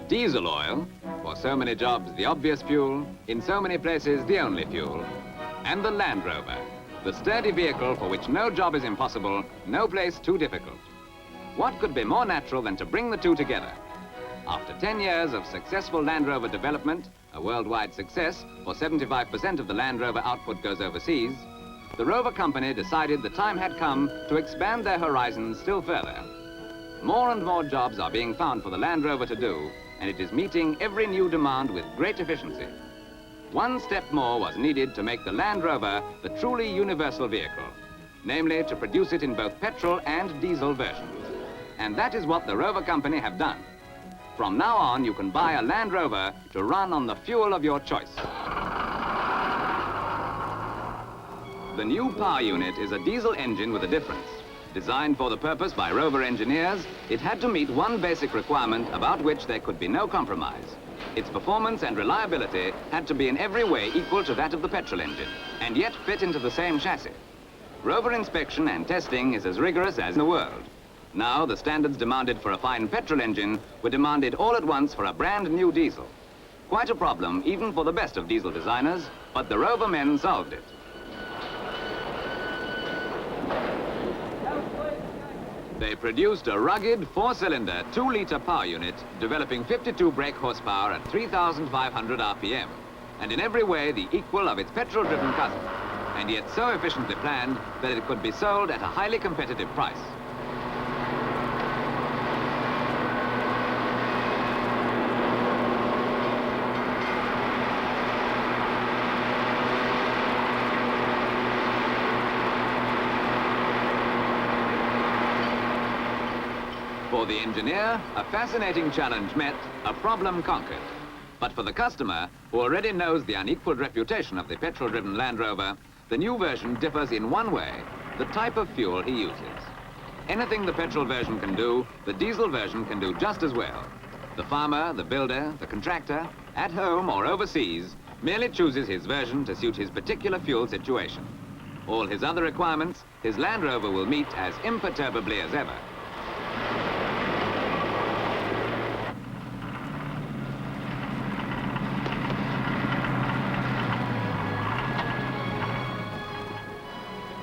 Diesel oil, for so many jobs the obvious fuel, in so many places the only fuel. And the Land Rover, the sturdy vehicle for which no job is impossible, no place too difficult. What could be more natural than to bring the two together? After 10 years of successful Land Rover development, a worldwide success, for 75% of the Land Rover output goes overseas, the Rover company decided the time had come to expand their horizons still further. More and more jobs are being found for the Land Rover to do, and it is meeting every new demand with great efficiency. One step more was needed to make the Land Rover the truly universal vehicle, namely to produce it in both petrol and diesel versions. And that is what the Rover company have done. From now on, you can buy a Land Rover to run on the fuel of your choice. The new power unit is a diesel engine with a difference. Designed for the purpose by Rover engineers, it had to meet one basic requirement about which there could be no compromise. Its performance and reliability had to be in every way equal to that of the petrol engine, and yet fit into the same chassis. Rover inspection and testing is as rigorous as in the world. Now, the standards demanded for a fine petrol engine were demanded all at once for a brand new diesel. Quite a problem, even for the best of diesel designers, but the Rover men solved it. They produced a rugged 4-cylinder, 2-litre power unit, developing 52 brake horsepower at 3,500 RPM, and in every way the equal of its petrol-driven cousin, and yet so efficiently planned that it could be sold at a highly competitive price. For the engineer, a fascinating challenge met, a problem conquered. But for the customer, who already knows the unequaled reputation of the petrol-driven Land Rover, the new version differs in one way, the type of fuel he uses. Anything the petrol version can do, the diesel version can do just as well. The farmer, the builder, the contractor, at home or overseas, merely chooses his version to suit his particular fuel situation. All his other requirements, his Land Rover will meet as imperturbably as ever.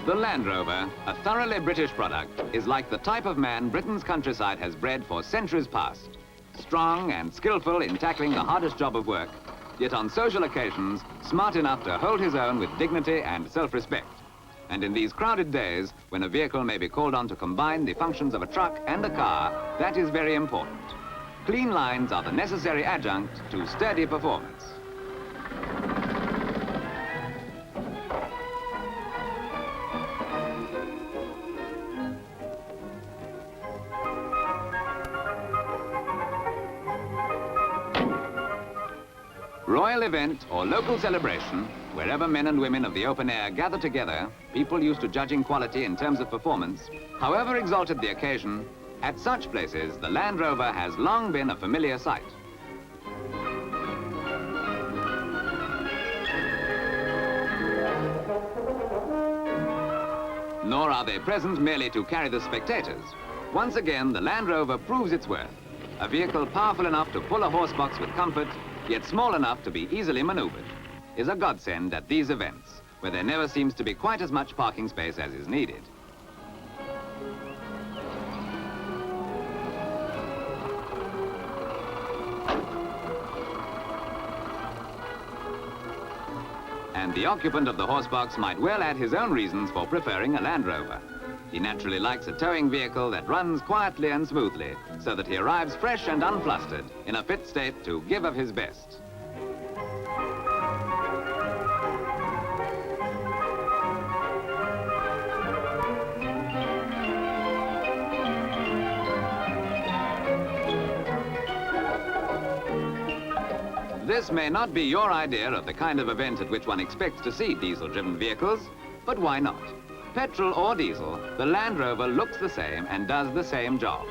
The Land Rover, a thoroughly British product, is like the type of man Britain's countryside has bred for centuries past. Strong and skillful in tackling the hardest job of work, yet on social occasions, smart enough to hold his own with dignity and self-respect. And in these crowded days, when a vehicle may be called on to combine the functions of a truck and a car, that is very important. Clean lines are the necessary adjunct to steady performance. Royal event or local celebration, wherever men and women of the open air gather together, people used to judging quality in terms of performance, however exalted the occasion, at such places the Land Rover has long been a familiar sight. Nor are they present merely to carry the spectators. Once again, the Land Rover proves its worth. A vehicle powerful enough to pull a horse box with comfort, yet small enough to be easily maneuvered, is a godsend at these events, where there never seems to be quite as much parking space as is needed. And the occupant of the horse box might well add his own reasons for preferring a Land Rover. He naturally likes a towing vehicle that runs quietly and smoothly, so that he arrives fresh and unflustered, in a fit state to give of his best. This may not be your idea of the kind of event at which one expects to see diesel-driven vehicles, but why not? Petrol or diesel, the Land Rover looks the same and does the same job.